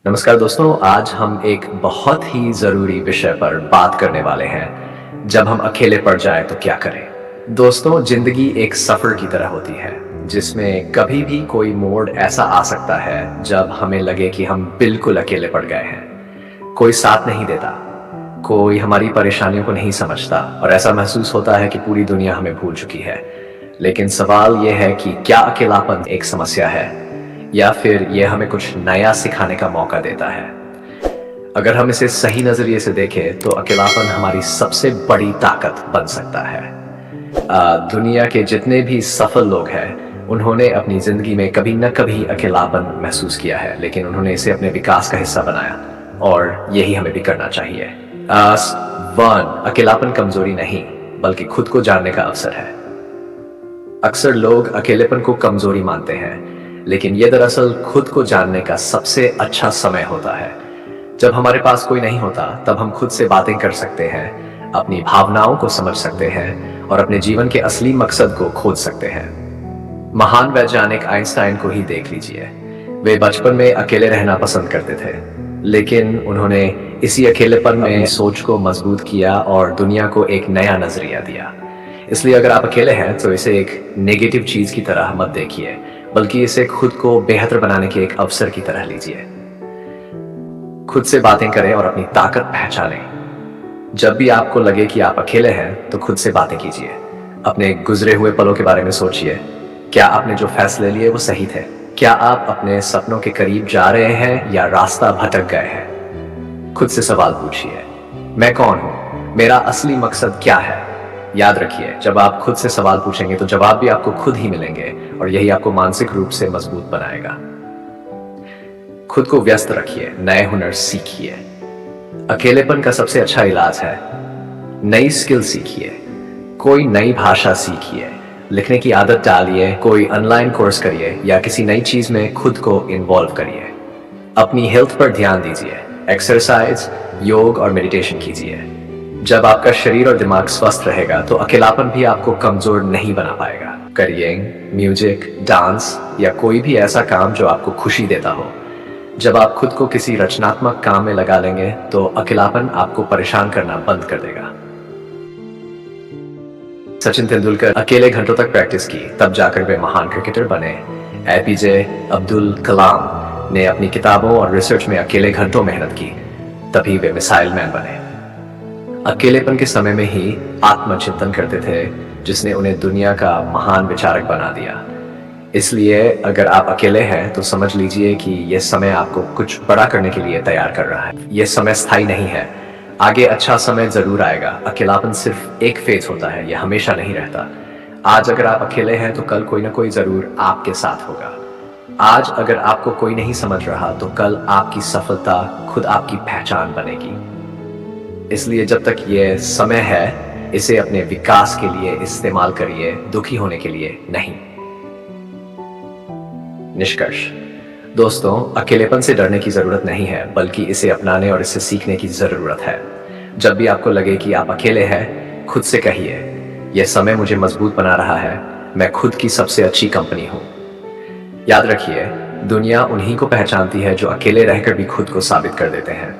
नमस्कार दोस्तों, आज हम एक बहुत ही ज़रूरी विषय पर बात करने वाले हैं। जब हम अकेले पड़ जाएं तो क्या करें। दोस्तों, ज़िंदगी एक सफ़र की तरह होती है जिसमें कभी भी कोई मोड़ ऐसा आ सकता है जब हमें लगे कि हम बिल्कुल अकेले पड़ गए हैं। कोई साथ नहीं देता, कोई हमारी परेशानियों को नहीं समझता और ऐसा महसूस होता है कि पूरी दुनिया हमें भूल चुकी है। लेकिन सवाल यह है कि क्या अकेलापन एक समस्या है या फिर यह हमें कुछ नया सिखाने का मौका देता है। अगर हम इसे सही नजरिए से देखें तो अकेलापन हमारी सबसे बड़ी ताकत बन सकता है। दुनिया के जितने भी सफल लोग हैं उन्होंने अपनी जिंदगी में कभी न कभी अकेलापन महसूस किया है, लेकिन उन्होंने इसे अपने विकास का हिस्सा बनाया और यही हमें भी करना चाहिए। अकेलापन कमजोरी नहीं बल्कि खुद को जानने का अवसर है। अक्सर लोग अकेलेपन को कमजोरी मानते हैं, लेकिन यह दरअसल खुद को जानने का सबसे अच्छा समय होता है। जब हमारे पास कोई नहीं होता तब हम खुद से बातें कर सकते हैं, अपनी भावनाओं को समझ सकते हैं और अपने जीवन के असली मकसद को खोज सकते हैं। महान वैज्ञानिक आइंस्टाइन को ही देख लीजिए। वे बचपन में अकेले रहना पसंद करते थे, लेकिन उन्होंने इसी अकेलेपन में सोच को मजबूत किया और दुनिया को एक नया नजरिया दिया। इसलिए अगर आप अकेले हैं तो इसे एक नेगेटिव चीज की तरह मत देखिए, बल्कि इसे खुद को बेहतर बनाने के एक अवसर की तरह लीजिए। खुद से बातें करें और अपनी ताकत पहचानें। जब भी आपको लगे कि आप अकेले हैं तो खुद से बातें कीजिए। अपने गुजरे हुए पलों के बारे में सोचिए। क्या आपने जो फैसले लिए वो सही थे? क्या आप अपने सपनों के करीब जा रहे हैं या रास्ता भटक गए हैं? खुद से सवाल पूछिए, मैं कौन हूं? मेरा असली मकसद क्या है? याद रखिए, जब आप खुद से सवाल पूछेंगे तो जवाब भी आपको खुद ही मिलेंगे और यही आपको मानसिक रूप से मजबूत बनाएगा। खुद को व्यस्त रखिए, नए हुनर सीखिए। अकेलेपन का सबसे अच्छा इलाज है नई स्किल सीखिए। कोई नई भाषा सीखिए, लिखने की आदत डालिए, कोई ऑनलाइन कोर्स करिए या किसी नई चीज में खुद को इन्वॉल्व करिए। अपनी हेल्थ पर ध्यान दीजिए, एक्सरसाइज, योग और मेडिटेशन कीजिए। जब आपका शरीर और दिमाग स्वस्थ रहेगा तो अकेलापन भी आपको कमजोर नहीं बना पाएगा। करिए म्यूजिक, डांस या कोई भी ऐसा काम जो आपको खुशी देता हो। जब आप खुद को किसी रचनात्मक काम में लगा लेंगे तो अकेलापन आपको परेशान करना बंद कर देगा। सचिन तेंदुलकर अकेले घंटों तक प्रैक्टिस की, तब जाकर वे महान क्रिकेटर बने। एपीजे अब्दुल कलाम ने अपनी किताबों और रिसर्च में अकेले घंटों मेहनत की, तभी वे मिसाइल मैन बने। अकेलेपन के समय में ही आत्मचिंतन करते थे, जिसने उन्हें दुनिया का महान विचारक बना दिया। इसलिए अगर आप अकेले हैं तो समझ लीजिए कि यह समय आपको कुछ बड़ा करने के लिए तैयार कर रहा है। यह समय स्थायी नहीं है, आगे अच्छा समय जरूर आएगा। अकेलापन सिर्फ एक फेज होता है, यह हमेशा नहीं रहता। आज अगर आप अकेले हैं तो कल कोई ना कोई जरूर आपके साथ होगा। आज अगर आपको कोई नहीं समझ रहा तो कल आपकी सफलता खुद आपकी पहचान बनेगी। इसलिए जब तक यह समय है, इसे अपने विकास के लिए इस्तेमाल करिए, दुखी होने के लिए नहीं। निष्कर्ष, दोस्तों, अकेलेपन से डरने की जरूरत नहीं है, बल्कि इसे अपनाने और इसे सीखने की जरूरत है। जब भी आपको लगे कि आप अकेले हैं, खुद से कहिए, यह समय मुझे मजबूत बना रहा है, मैं खुद की सबसे अच्छी कंपनी हूं। याद रखिए, दुनिया उन्हीं को पहचानती है जो अकेले रहकर भी खुद को साबित कर देते हैं।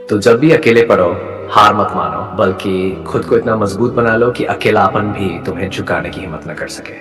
तो जब भी अकेले पड़ो, हार मत मानो, बल्कि खुद को इतना मजबूत बना लो कि अकेलापन भी तुम्हें झुकाने की हिम्मत न कर सके।